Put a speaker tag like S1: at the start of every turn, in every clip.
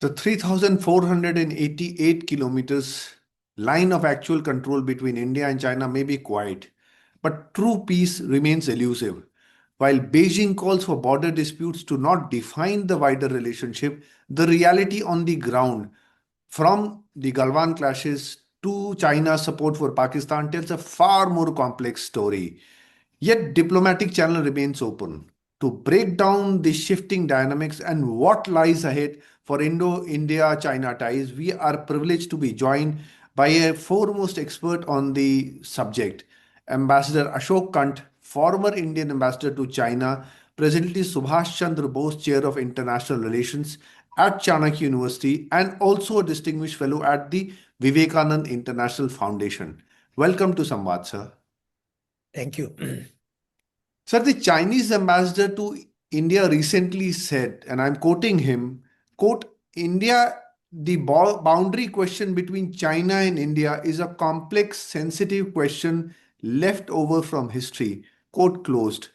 S1: The 3,488 kilometers line of actual control between India and China may be quiet, but true peace remains elusive. While Beijing calls for border disputes to not define the wider relationship, the reality on the ground, from the Galwan clashes to China's support for Pakistan, tells a far more complex story. Yet diplomatic channel remains open to break down the shifting dynamics and what lies ahead for Indo-India-China ties. We are privileged to be joined by a foremost expert on the subject, Ambassador Ashok Kant, former Indian ambassador to China, presently Subhash Chandra Bose Chair of International Relations at Chanakya University, and also a distinguished fellow at the Vivekananda International Foundation. Welcome to Samvad, sir.
S2: Thank you.
S1: Sir, the Chinese ambassador to India recently said, and I'm quoting him, quote, India, the boundary question between China and India is a complex, sensitive question left over from history, quote closed.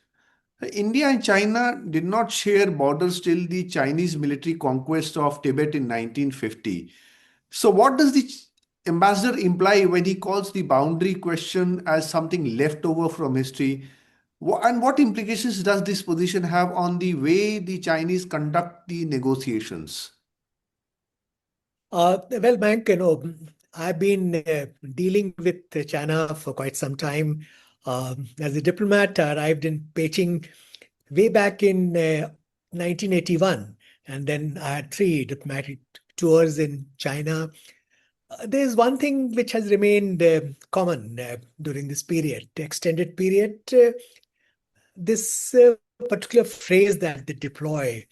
S1: India and China did not share borders till the Chinese military conquest of Tibet in 1950. So, what does the ambassador imply when he calls the boundary question as something left over from history? And what implications does this position have on the way the Chinese conduct the negotiations?
S2: Well, Mayank, I've been dealing with China for quite some time. As a diplomat, I arrived in Beijing way back in 1981, and then I had 3 diplomatic tours in China. There's one thing which has remained common during this period, the extended period. This particular phrase that they deploy,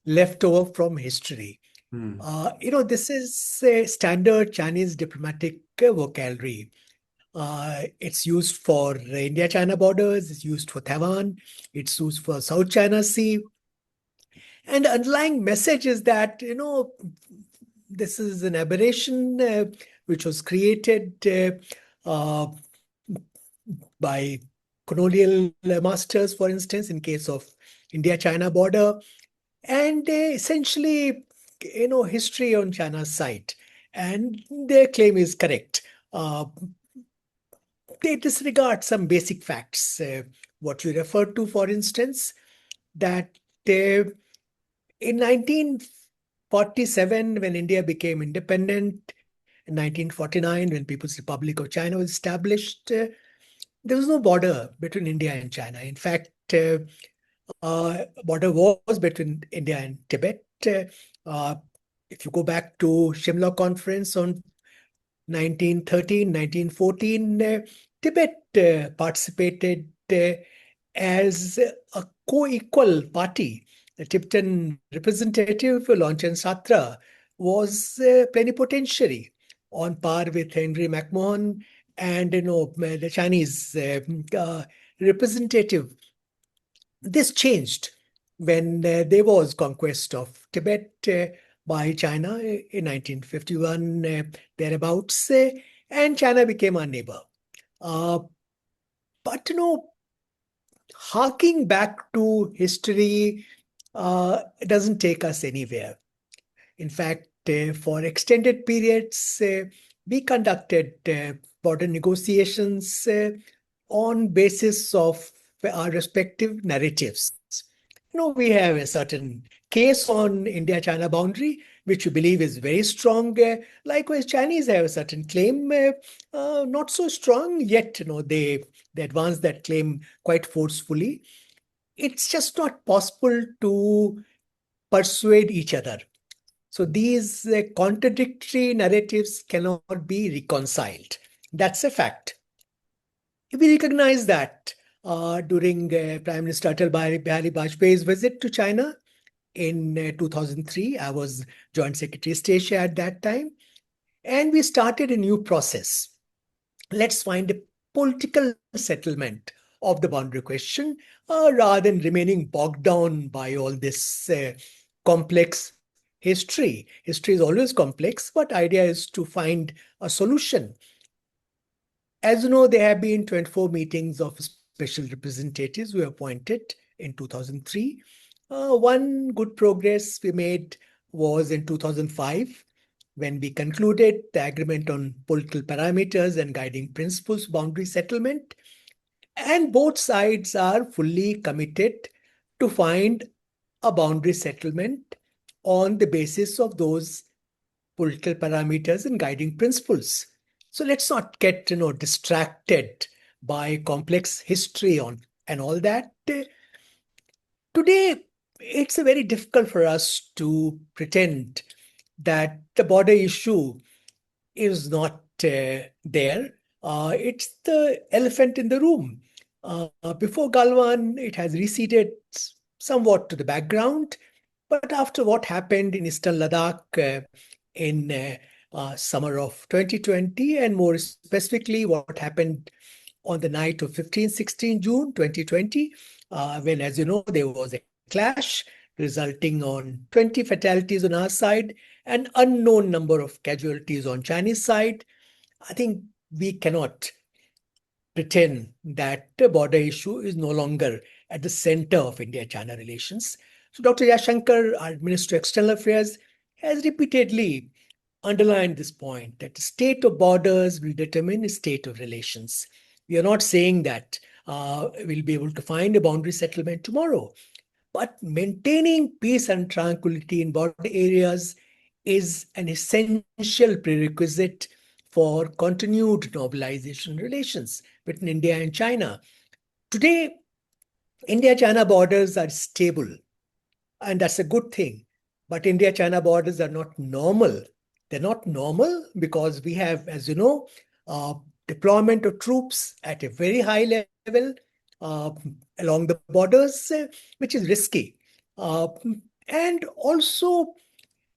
S2: left over from history. This is a standard Chinese diplomatic vocabulary. It's used for India-China borders, it's used for Taiwan, it's used for South China Sea. And the underlying message is that, this is an aberration which was created by colonial masters, for instance, in case of India-China border, and essentially, history on China's side. And their claim is correct. They disregard some basic facts. What you referred to, for instance, that in 1947, when India became independent, in 1949, when People's Republic of China was established, there was no border between India and China. In fact, border was between India and Tibet. If you go back to Shimla Conference on 1913, 1914, Tibet participated as a co-equal party. The Tibetan representative, Longchen Satra, was plenipotentiary on par with Henry McMahon and the Chinese representative. This changed when there was conquest of Tibet by China in 1951, thereabouts, and China became our neighbor. But harking back to history doesn't take us anywhere. In fact, for extended periods, we conducted border negotiations on basis of our respective narratives. We have a certain case on India-China boundary, which we believe is very strong. Likewise, Chinese have a certain claim, not so strong, yet they advance that claim quite forcefully. It's just not possible to persuade each other. So these contradictory narratives cannot be reconciled. That's a fact. We recognize that during Prime Minister Atal Bihari Vajpayee's visit to China in 2003. I was Joint Secretary of Asia at that time. And we started a new process. Let's find a political settlement of the boundary question rather than remaining bogged down by all this complex history. History is always complex, but idea is to find a solution. As you know, there have been 24 meetings of special representatives who were appointed in 2003. One good progress we made was in 2005 when we concluded the agreement on political parameters and guiding principles boundary settlement. And both sides are fully committed to find a boundary settlement on the basis of those political parameters and guiding principles. So let's not get distracted by complex history on and all that. Today, it's very difficult for us to pretend that the border issue is not there. It's the elephant in the room. Before Galwan, it has receded somewhat to the background, but after what happened in Eastern Ladakh in summer of 2020, and more specifically, what happened on the night of 15-16 June 2020, when, as you know, there was a clash resulting on 20 fatalities on our side and unknown number of casualties on Chinese side. I think we cannot pretend that the border issue is no longer at the center of India-China relations. So Dr. Yashankar, our Minister of External Affairs, has repeatedly underlined this point that the state of borders will determine the state of relations. We are not saying that we'll be able to find a boundary settlement tomorrow, but maintaining peace and tranquility in border areas is an essential prerequisite for continued normalization relations between India and China. Today, India-China borders are stable, and that's a good thing. But India-China borders are not normal. They're not normal because we have, as you know, deployment of troops at a very high level uh, along the borders, which is risky. And also,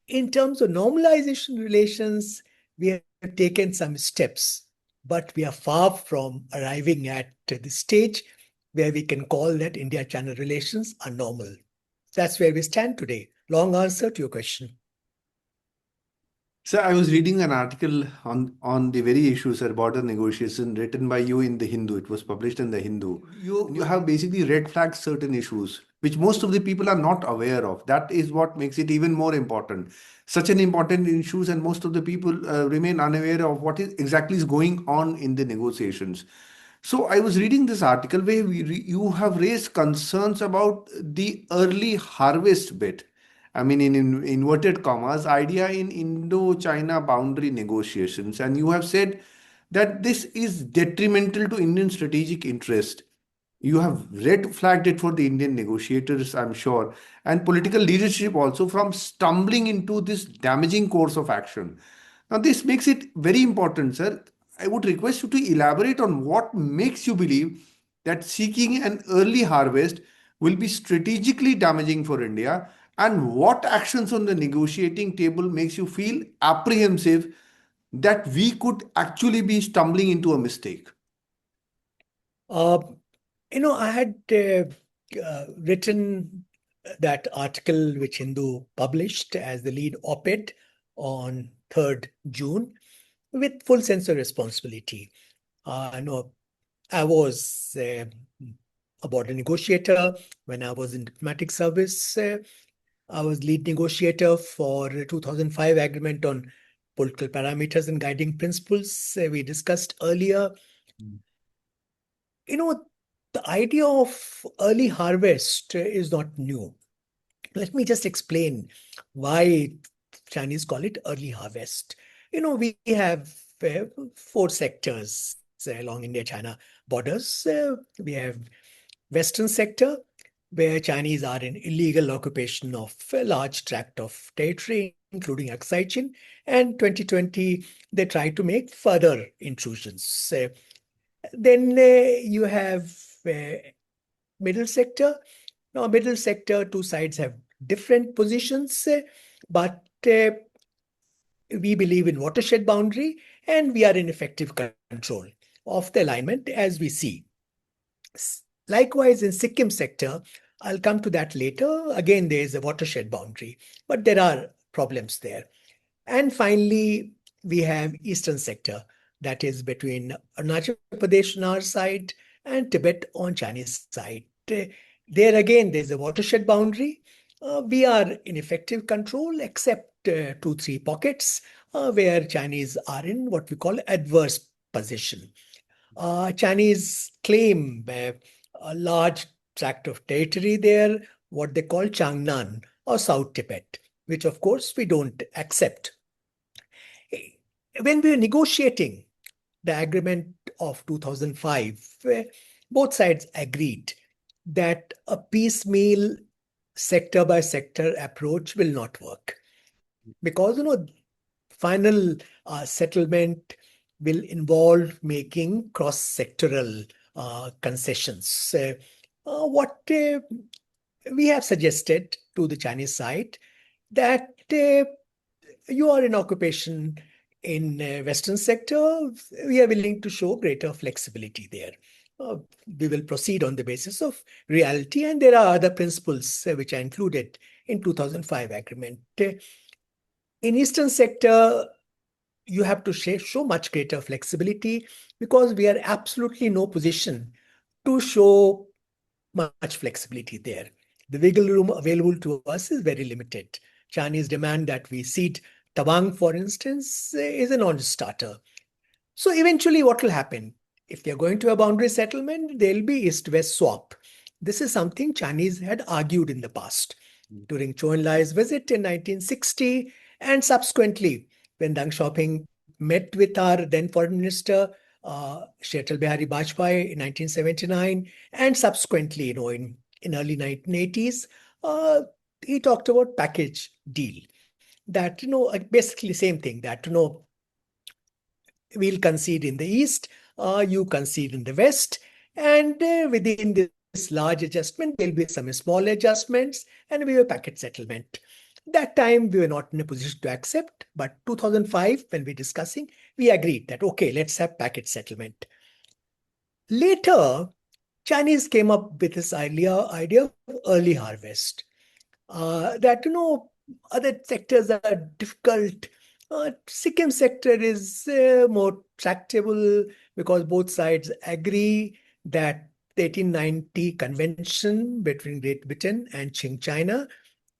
S2: in terms of normalization relations, we have taken some steps, but we are far from arriving at the stage where we can call that India-China relations are normal. That's where we stand today. Long answer to your question.
S1: So I was reading an article on the very issue, sir, border negotiation, written by you in the Hindu. It was published in the Hindu. You have basically red flagged certain issues which most of the people are not aware of. That is what makes it even more important. Such an important issues, and most of the people remain unaware of what is exactly is going on in the negotiations. So I was reading this article where you have raised concerns about the early harvest bit. I mean, in inverted commas, idea in Indo-China boundary negotiations, and you have said that this is detrimental to Indian strategic interest. You have red flagged it for the Indian negotiators, I'm sure, and political leadership also from stumbling into this damaging course of action. Now, this makes it very important, sir. I would request you to elaborate on what makes you believe that seeking an early harvest will be strategically damaging for India, and what actions on the negotiating table makes you feel apprehensive that we could actually be stumbling into a mistake.
S2: Uh, I had written that article which Hindu published as the lead op-ed on 3rd June with full sense of responsibility. I know I was a border negotiator when I was in diplomatic service. I was lead negotiator for 2005 agreement on political parameters and guiding principles we discussed earlier. The idea of early harvest is not new. Let me just explain why Chinese call it early harvest. We have 4 sectors along India-China borders. We have Western sector, where Chinese are in illegal occupation of a large tract of territory, including Xijinping, and 2020 they tried to make further intrusions. Then you have middle sector. Now, middle sector, 2 sides have different positions, but we believe in watershed boundary, and we are in effective control of the alignment as we see. Likewise, in Sikkim sector, I'll come to that later. Again, there is a watershed boundary, but there are problems there. And finally, we have eastern sector, that is between Arunachal Pradesh on our side and Tibet on Chinese side. There again, there's a watershed boundary, We are in effective control except 2, 3 pockets where Chinese are in what we call adverse position. Chinese claim a large tract of territory there, what they call Changnan or South Tibet, which of course we don't accept. When we were negotiating the agreement of 2005, both sides agreed that a piecemeal sector by sector approach will not work because final settlement will involve making cross-sectoral concessions. What we have suggested to the Chinese side that you are in occupation in Western sector, we are willing to show greater flexibility there. We will proceed on the basis of reality, and there are other principles which are included in 2005 agreement. In Eastern sector, you have to show much greater flexibility because we are absolutely no position to show much flexibility there. The wiggle room available to us is very limited. Chinese demand that we cede Tawang, for instance, is a non-starter. So eventually what will happen? If they're going to a boundary settlement, there'll be East-West swap. This is something Chinese had argued in the past. During Chou En-lai's visit in 1960 and subsequently when Deng Xiaoping met with our then foreign minister, Shri Atal Bihari Vajpayee in 1979 and subsequently, in early 1980s, he talked about package deal. That, basically same thing that, we'll concede in the East, you concede in the West, and within this large adjustment, there'll be some small adjustments, and we have a packet settlement. That time, we were not in a position to accept, but 2005, when we're discussing, we agreed that, okay, let's have packet settlement. Later, Chinese came up with this idea of early harvest, that, other sectors are difficult. Sikkim sector is more tractable because both sides agree that the 1890 convention between Great Britain and Qing China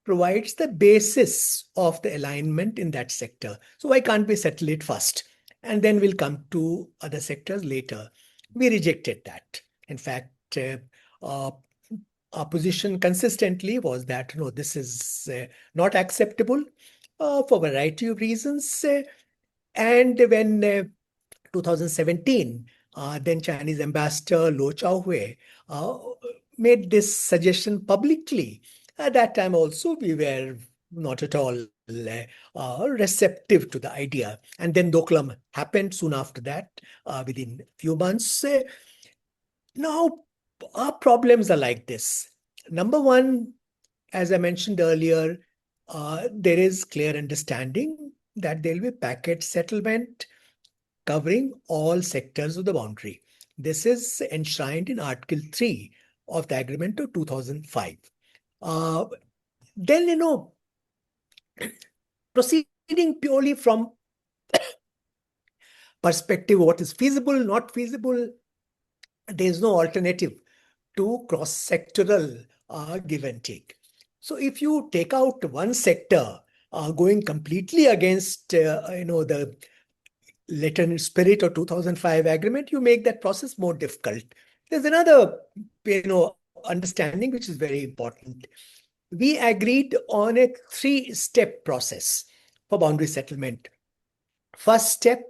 S2: provides the basis of the alignment in that sector. So why can't we settle it first? And then we'll come to other sectors later. We rejected that. In fact, our position consistently was that, this is not acceptable for a variety of reasons. And when 2017, then Chinese ambassador Lo Chaohui made this suggestion publicly. At that time also, we were not at all receptive to the idea. And then Doklam happened soon after that, within a few months. Now, our problems are like this. Number one, as I mentioned earlier, there is clear understanding that there will be packet settlement covering all sectors of the boundary. This is enshrined in Article 3 of the Agreement of 2005. Then, proceeding purely from perspective of what is feasible, not feasible, there is no alternative to cross-sectoral give and take. So if you take out one sector going completely against the letter and spirit of 2005 agreement, you make that process more difficult. There's another understanding which is very important. We agreed on a 3-step process for boundary settlement. First step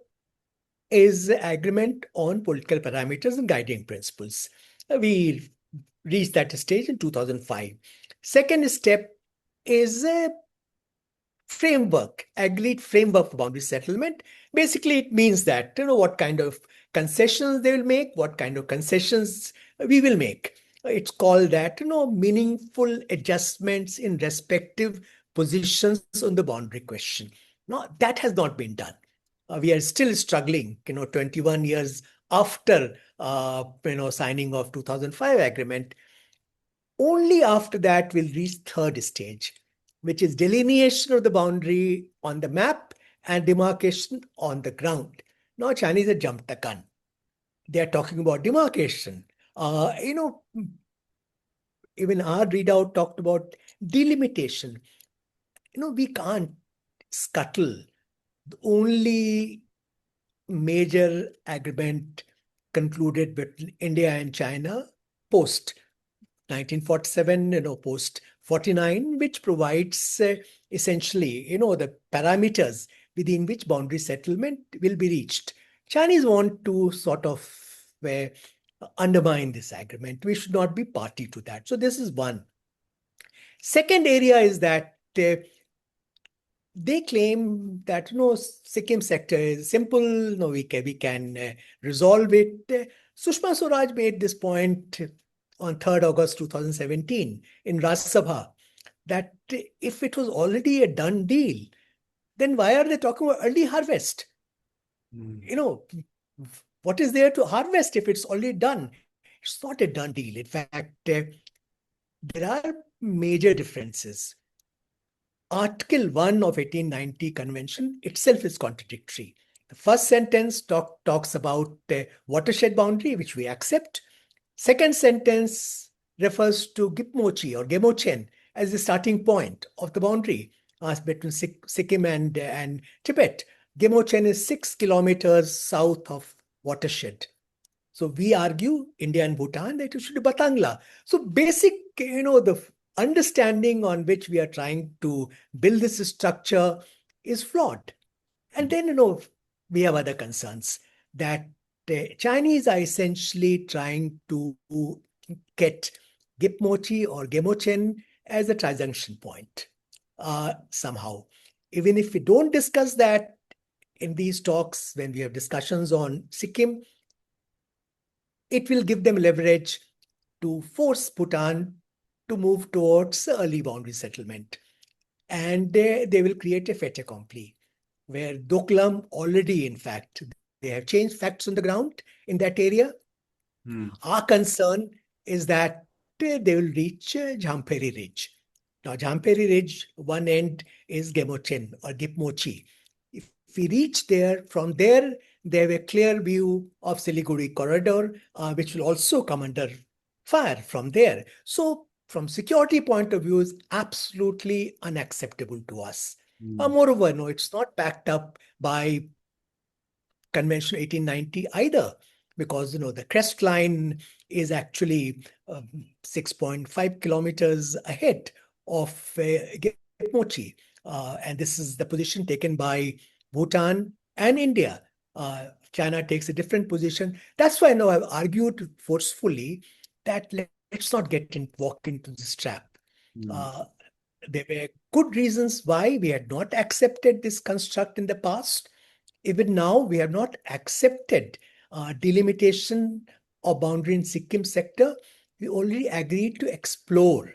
S2: is agreement on political parameters and guiding principles. We reached that stage in 2005. Second step is a framework, agreed framework for boundary settlement. Basically, it means that, what kind of concessions they will make, what kind of concessions we will make. It's called that, meaningful adjustments in respective positions on the boundary question. No, that has not been done. We are still struggling, 21 years after, signing of 2005 agreement. Only after that we'll reach third stage, which is delineation of the boundary on the map and demarcation on the ground. Now, Chinese have jumped the gun. They are talking about demarcation. even our readout talked about delimitation. We can't scuttle the only major agreement concluded between India and China post 1947, post 49, which provides essentially, the parameters within which boundary settlement will be reached. Chinese want to sort of undermine this agreement. We should not be party to that. So this is one. Second area is that they claim that Sikkim sector is simple. We can resolve it. Sushma Swaraj made this point on 3rd August 2017 in Rajya Sabha that if it was already a done deal, then why are they talking about early harvest? What is there to harvest if it's already done? It's not a done deal. In fact, there are major differences. Article 1 of 1890 Convention itself is contradictory. The first sentence talks about watershed boundary, which we accept. Second sentence refers to Gipmochi or Gemochen as the starting point of the boundary between Sikkim and Tibet. Gemochen is 6 kilometers south of watershed. So we argue, India and Bhutan, that it should be Batangla. So basic, the understanding on which we are trying to build this structure is flawed. And then, we have other concerns that the Chinese are essentially trying to get Gipmochi or Gemochen as a trijunction point somehow. Even if we don't discuss that in these talks, when we have discussions on Sikkim, it will give them leverage to force Bhutan to move towards early boundary settlement. And they will create a fait accompli, where Doklam already, in fact, they have changed facts on the ground in that area. Our concern is that they will reach Jhamperi Ridge. Now, Jhamperi Ridge, one end is Gemochen or Gipmochi. If we reach there, from there, they have a clear view of Siliguri corridor, which will also come under fire from there. So, from security point of view, is absolutely unacceptable to us. Moreover, no, it's not backed up by Convention 1890 either, because the crest line is actually 6.5 kilometers ahead of Gipmochi. And this is the position taken by Bhutan and India. China takes a different position. That's why now I've argued forcefully that let's not walk into this trap. There were good reasons why we had not accepted this construct in the past. Even now, we have not accepted delimitation of boundary in Sikkim sector. We only agreed to explore.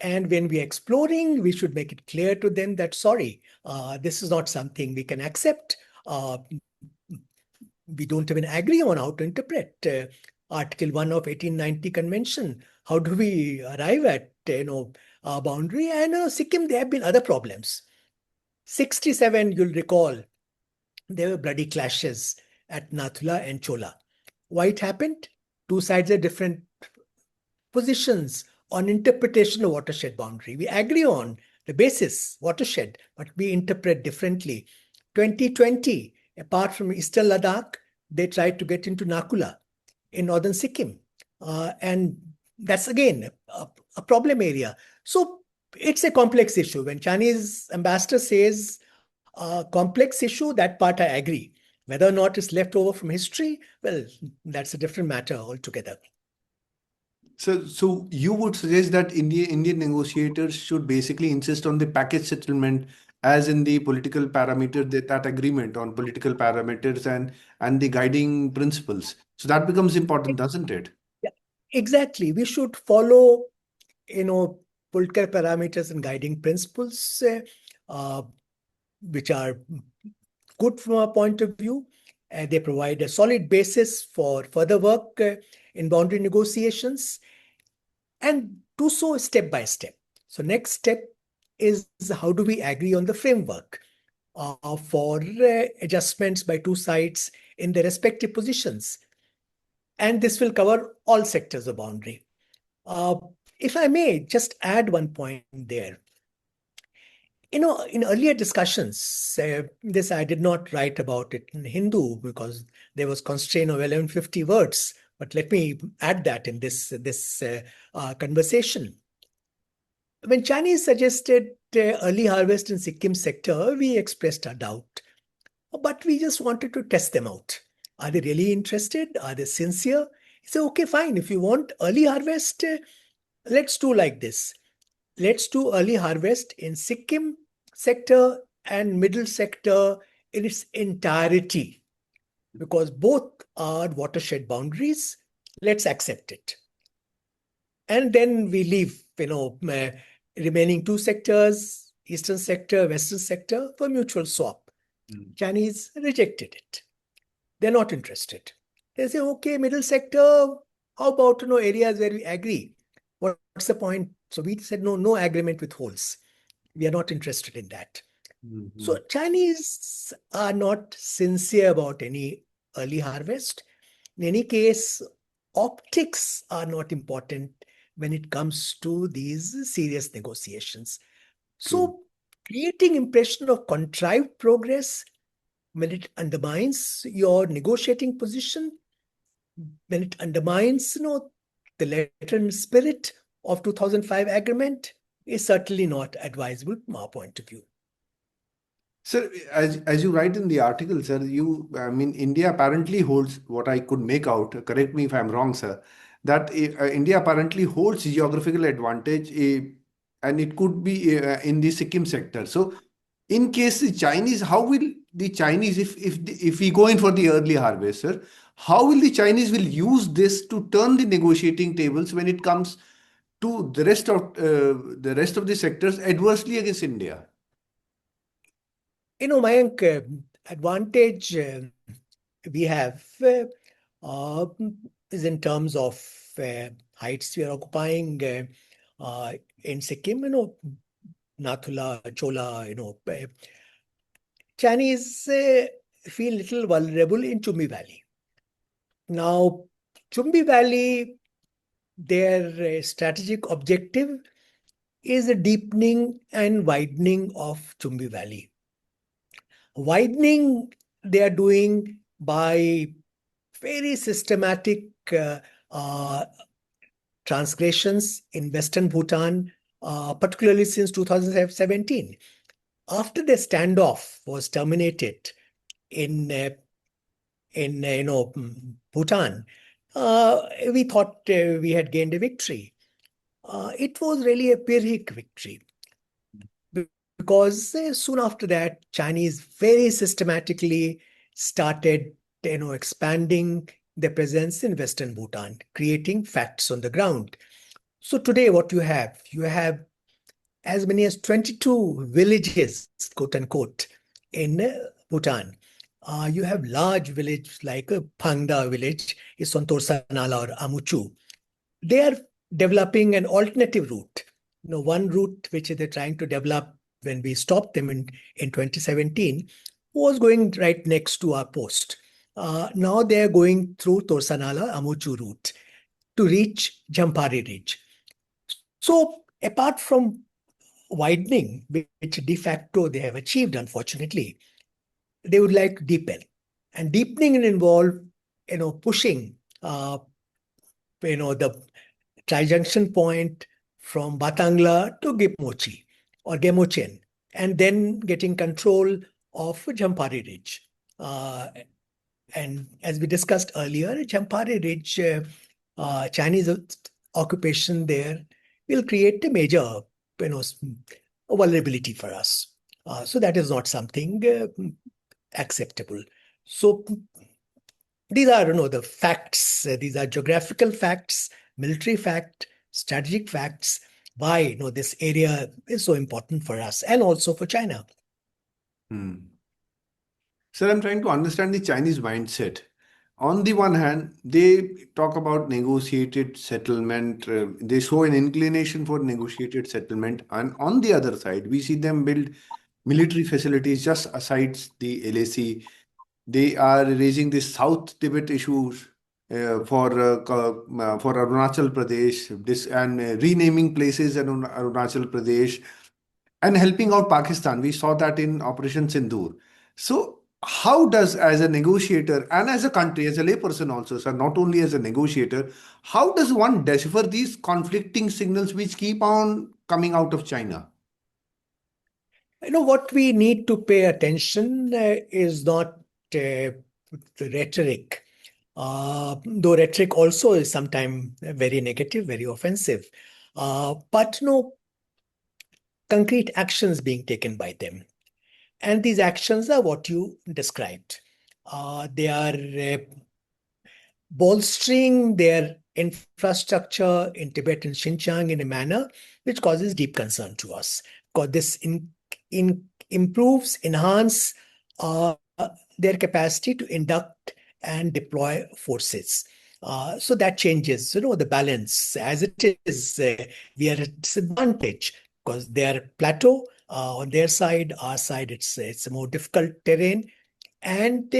S2: And when we are exploring, we should make it clear to them that, sorry, this is not something we can accept. We don't even agree on how to interpret Article 1 of 1890 Convention. How do we arrive at our boundary? And Sikkim, there have been other problems. 67, you'll recall, there were bloody clashes at Nathula and Chola. Why it happened? Two sides are different positions on interpretation of watershed boundary. We agree on the basis, watershed, but we interpret differently. 2020, apart from Eastern Ladakh, they tried to get into Nakula in northern Sikkim. And that's again a problem area. So it's a complex issue. When Chinese ambassador says complex issue, that part I agree. Whether or not it's left over from history, well, that's a different matter altogether.
S1: So you would suggest that Indian negotiators should basically insist on the package settlement, as in the political parameter, that agreement on political parameters and the guiding principles. So that becomes important, doesn't it?
S2: Yeah, exactly. We should follow, political parameters and guiding principles, which are good from our point of view. They provide a solid basis for further work in boundary negotiations, and do so step by step. So next step is, how do we agree on the framework for adjustments by two sides in their respective positions? And this will cover all sectors of boundary. If I may just add one point there. In earlier discussions, this I did not write about it in Hindu because there was constraint of 1150 words. But let me add that in this conversation. When Chinese suggested early harvest in Sikkim sector, we expressed our doubt, but we just wanted to test them out. Are they really interested? Are they sincere? He said, okay, fine. If you want early harvest, let's do like this. Let's do early harvest in Sikkim sector and middle sector in its entirety, because both are watershed boundaries. Let's accept it. And then we leave, remaining two sectors, eastern sector, western sector, for mutual swap. Chinese rejected it. They're not interested. They say, okay, middle sector, how about areas where we agree? What's the point? So we said, no agreement with holes. We are not interested in that. So Chinese are not sincere about any early harvest. In any case, optics are not important when it comes to these serious negotiations. So creating impression of contrived progress, when it undermines your negotiating position, when it undermines the letter and spirit of 2005 agreement, is certainly not advisable from our point of view.
S1: Sir, as you write in the article, sir, I mean, India apparently holds what I could make out, correct me if I'm wrong, sir, that India apparently holds geographical advantage, and it could be in the Sikkim sector. So, in case the Chinese, how will the Chinese, if we go in for the early harvest, sir, how will the Chinese will use this to turn the negotiating tables when it comes to the rest of the sectors adversely against India?
S2: Mayank, advantage we have uh, is in terms of heights we are occupying in Sikkim, Nathula, Chola, Chinese feel little vulnerable in Chumbi Valley. Now, Chumbi Valley, their strategic objective is a deepening and widening of Chumbi Valley. Widening they are doing by very systematic transgressions in Western Bhutan, particularly since 2017. After the standoff was terminated in Bhutan, we thought we had gained a victory. It was really a Pyrrhic victory, because soon after that, Chinese very systematically started expanding their presence in Western Bhutan, creating facts on the ground. So today what you have as many as 22 villages, quote unquote, in Bhutan. You have large villages like Phangda village, is on Torsanala or Amuchu. They are developing an alternative route. One route which they're trying to develop when we stopped them in 2017 was going right next to our post. Now they're going through Torsanala, Amuchu route to reach Jampari Ridge. So apart from widening, which de facto they have achieved, unfortunately, they would like to deepen. And deepening will involve, pushing, the trijunction point from Batangla to Gipmochi or Gemochen, and then getting control of Jampari Ridge. And as we discussed earlier, Jampari Ridge, Chinese occupation there will create a major, vulnerability for us. So that is not something acceptable. So these are, the facts. These are geographical facts, military fact, strategic facts. Why, this area is so important for us and also for China.
S1: Sir, I'm trying to understand the Chinese mindset. On the one hand, they talk about negotiated settlement. They show an inclination for negotiated settlement. And on the other side, we see them build military facilities just aside the LAC. They are raising the South Tibet issues for Arunachal Pradesh, and renaming places in Arunachal Pradesh, and helping out Pakistan. We saw that in Operation Sindoor. So, how does, as a negotiator and as a country, as a layperson also, sir, not only as a negotiator, how does one decipher these conflicting signals which keep on coming out of China?
S2: What we need to pay attention is not the rhetoric, though rhetoric also is sometimes very negative, very offensive. But no concrete actions being taken by them. And these actions are what you described. They are bolstering their infrastructure in Tibet and Xinjiang in a manner which causes deep concern to us. Because this improves, enhance their capacity to induct and deploy forces. So that changes, the balance. As it is, we are at disadvantage because they are plateau on their side. Our side, it's a more difficult terrain, and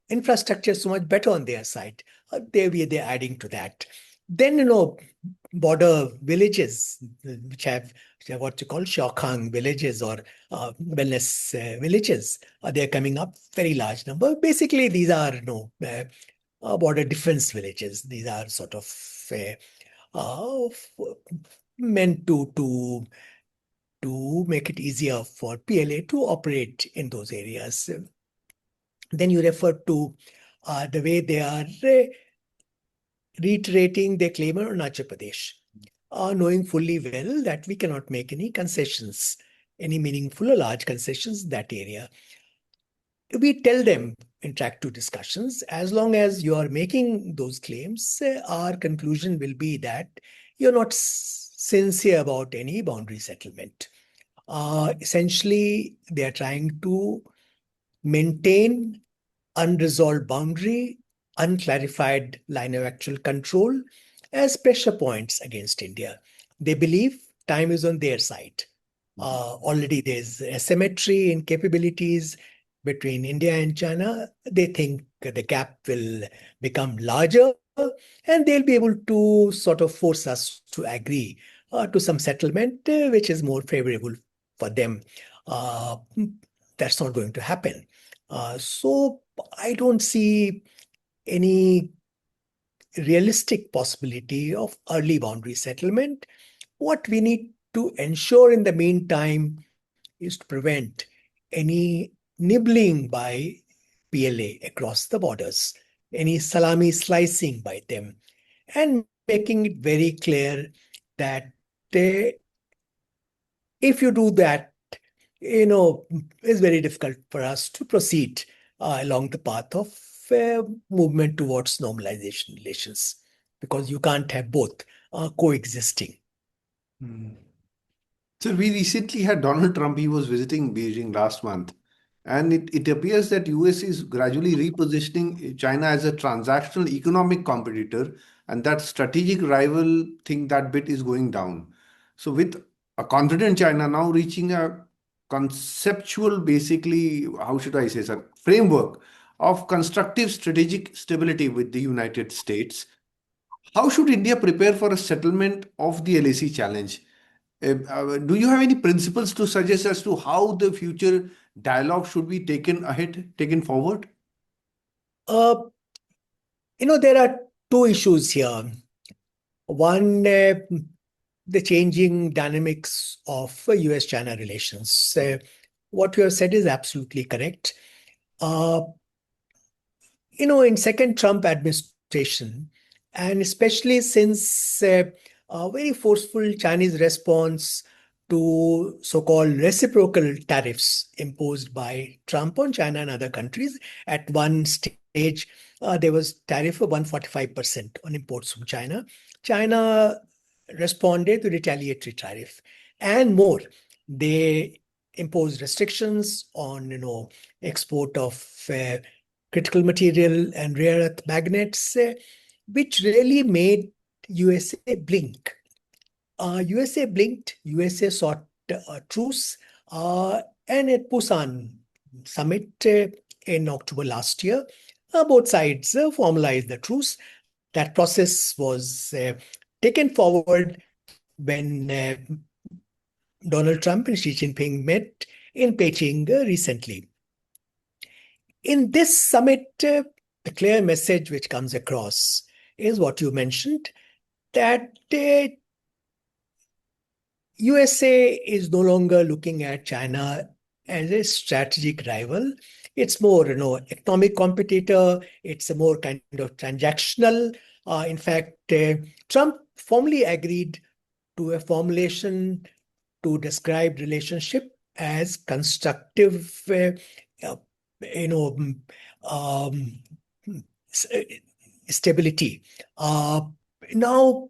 S2: infrastructure is so much better on their side. They're adding to that. Then, border villages, which have what you call Shokhang villages or wellness villages, they're coming up very large number. Basically, these are border defense villages. These are sort of uh, meant to make it easier for PLA to operate in those areas. Then you refer to the way they are reiterating their claim on Arunachal Pradesh, knowing fully well that we cannot make any concessions, any meaningful or large concessions in that area. We tell them in track 2 discussions, as long as you are making those claims, our conclusion will be that you're not sincere about any boundary settlement. Essentially, they are trying to maintain unresolved boundary, unclarified line of actual control as pressure points against India. They believe time is on their side. Already there's asymmetry in capabilities between India and China. They think the gap will become larger and they'll be able to sort of force us to agree to some settlement which is more favorable for them. That's not going to happen. So I don't see any realistic possibility of early boundary settlement. What we need to ensure in the meantime is to prevent any nibbling by PLA across the borders, any salami slicing by them, and making it very clear that if you do that, it's very difficult for us to proceed along the path of movement towards normalization relations, because you can't have both coexisting.
S1: Hmm. So we recently had Donald Trump. He was visiting Beijing last month, and it appears that US is gradually repositioning China as a transactional economic competitor, and that strategic rival thing, that bit is going down. So with a confident China now reaching a conceptual, basically, how should I say, sir, framework of constructive strategic stability with the United States, how should India prepare for a settlement of the LAC challenge? Do you have any principles to suggest as to how the future dialogue should be taken ahead, taken forward?
S2: Uh, there are two issues here. One, the changing dynamics of US-China relations. What you have said is absolutely correct. Uh, in second Trump administration, and especially since a very forceful Chinese response to so-called reciprocal tariffs imposed by Trump on China and other countries. At one stage, there was tariff of 145% on imports from China. China responded to retaliatory tariff and more. They imposed restrictions on, export of critical material and rare earth magnets, which really made USA blink. USA blinked, USA sought a truce, and at Busan summit in October last year, both sides formalized the truce. That process was taken forward when Donald Trump and Xi Jinping met in Beijing recently. In this summit, the clear message which comes across is what you mentioned, that USA is no longer looking at China as a strategic rival. It's more, economic competitor. It's a more kind of transactional. In fact, Trump formally agreed to a formulation to describe relationship as constructive, uh, you know, um, stability. Now,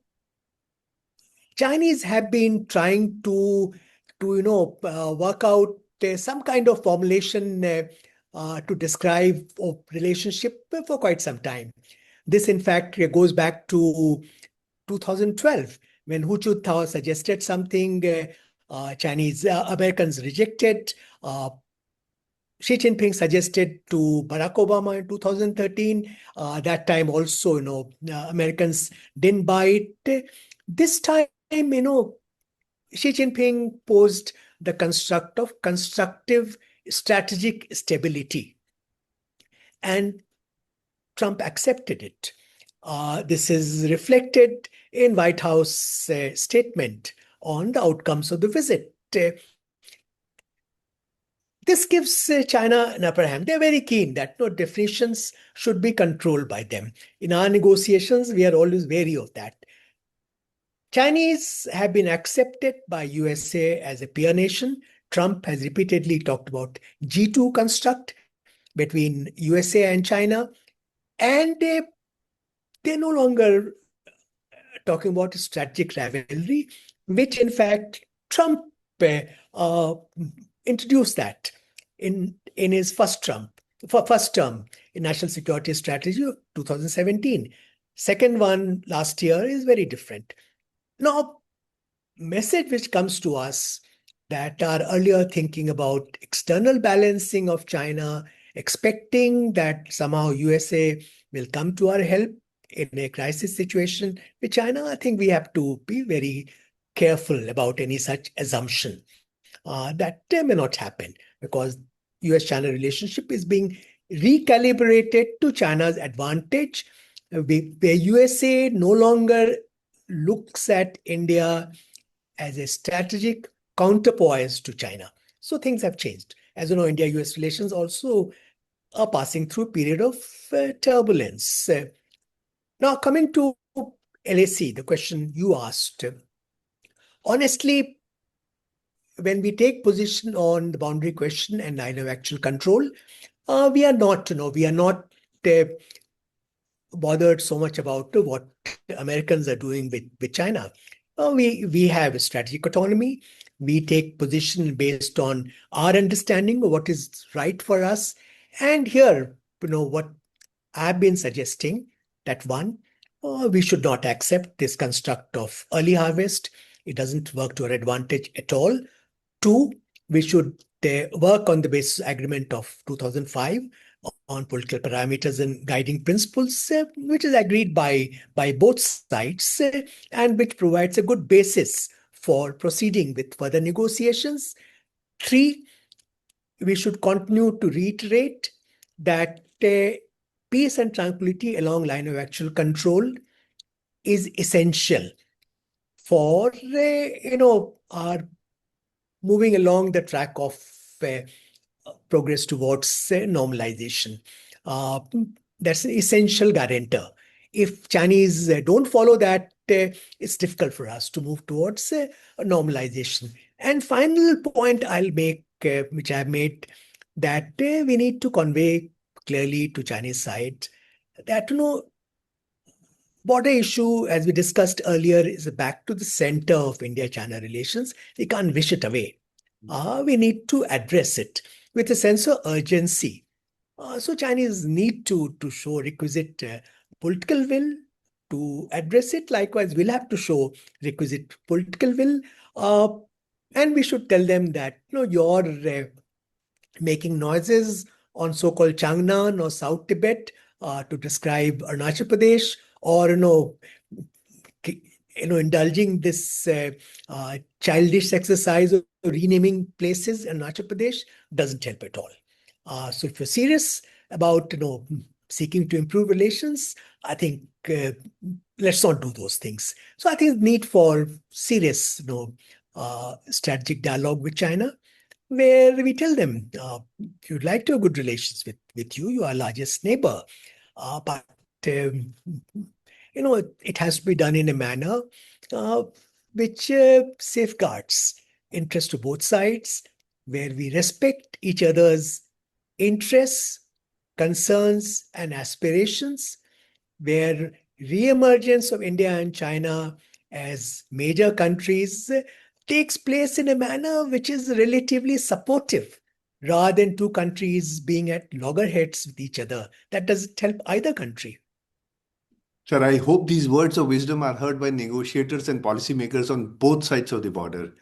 S2: Chinese have been trying to work out some kind of formulation to describe a relationship for quite some time. This, in fact, goes back to 2012 when Hu Jintao suggested something. Chinese Americans rejected. Xi Jinping suggested to Barack Obama in 2013. That time also, Americans didn't buy it. This time, Xi Jinping posed the construct of constructive strategic stability, and Trump accepted it. This is reflected in White House statement on the outcomes of the visit. This gives China an upper hand. They're very keen that no definitions should be controlled by them. In our negotiations, we are always wary of that. Chinese have been accepted by USA as a peer nation. Trump has repeatedly talked about G2 construct between USA and China. And they're no longer talking about a strategic rivalry, which in fact Trump uh, introduced that in his first term in National Security Strategy of 2017. Second one last year is very different. Now, message which comes to us that are earlier thinking about external balancing of China, expecting that somehow USA will come to our help in a crisis situation with China, I think we have to be very careful about any such assumption. That may not happen because US-China relationship is being recalibrated to China's advantage, where USA no longer looks at India as a strategic counterpoise to China. So things have changed. As you know, India-US relations also are passing through a period of turbulence. Now, coming to LAC, the question you asked, honestly, when we take position on the boundary question and line of actual control, we are not bothered so much about what the Americans are doing with China. We have a strategic autonomy. We take position based on our understanding of what is right for us. And here, what I've been suggesting, that one, we should not accept this construct of early harvest. It doesn't work to our advantage at all. Two, we should work on the basis agreement of 2005 on political parameters and guiding principles, which is agreed by both sides and which provides a good basis for proceeding with further negotiations. Three, we should continue to reiterate that peace and tranquility along line of actual control is essential for our moving along the track of progress towards normalization. That's an essential guarantor. If Chinese don't follow that, it's difficult for us to move towards normalization. And final point I'll make, which I've made, that we need to convey clearly to Chinese side that border issue, as we discussed earlier, is back to the center of India-China relations. We can't wish it away. We need to address it with a sense of urgency. So Chinese need to show requisite political will to address it. Likewise, we'll have to show requisite political will. And we should tell them that you're making noises on so-called Changnan or South Tibet. to describe Arunachal Pradesh, or indulging this childish exercise of renaming places in Arunachal Pradesh doesn't help at all. So if you're serious about seeking to improve relations, I think let's not do those things. So I think the need for serious strategic dialogue with China, where we tell them, you'd like to have good relations with you, our largest neighbor, but it has to be done in a manner which safeguards interest to both sides, where we respect each other's interests, concerns, and aspirations, where re-emergence of India and China as major countries takes place in a manner which is relatively supportive, rather than two countries being at loggerheads with each other. That doesn't help either country.
S1: Sir, I hope these words of wisdom are heard by negotiators and policymakers on both sides of the border.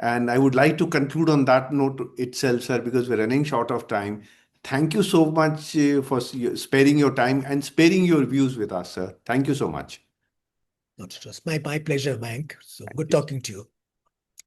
S1: And I would like to conclude on that note itself, sir, because we're running short of time. Thank you so much for sparing your time and sparing your views with us, sir. Thank you so much.
S2: It was my pleasure, Mayank. So good
S1: Yes.
S2: talking to you.